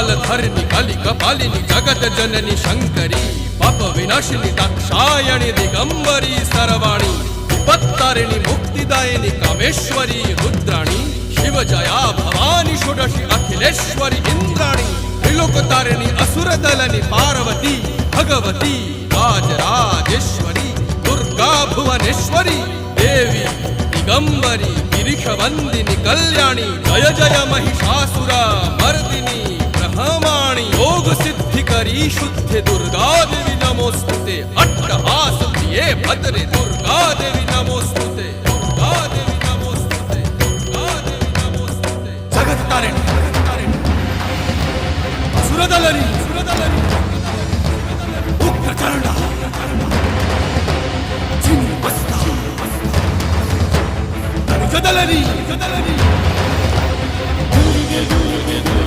कालधर्मि कलिकपालिनि जगत जननी शंकरी पाप विनाशिनी दाक्षायणी दिगंबरी सर्वाणी विपत्तारिणी मुक्तिदायिनी कामेश्वरी रुद्राणी शिवजया भवानी षोडशी अखिलेश्वरी इंद्राणी त्रिलोकतारिणी असुरदलनी पार्वती भगवती राजराजेश्वरी दुर्गा भुवनेश्वरी देवी दिगंबरी गिरिशवंदिनी कल्याणी जय जय महिषासुर मर्दिनी ब्रह्माणी योग सिद्धिकरी शुद्ध दुर्गा देवी नमोस्तुते अट्टहास प्रिये भद्रे दुर्गा देवी नमोस्तुते दुर्गा देवी नमोस्तुते दुर्गा देवी नमोस्तुते जगत तारिणी असुरदलनी उग्रचंड छिन्नमस्ता जदलनी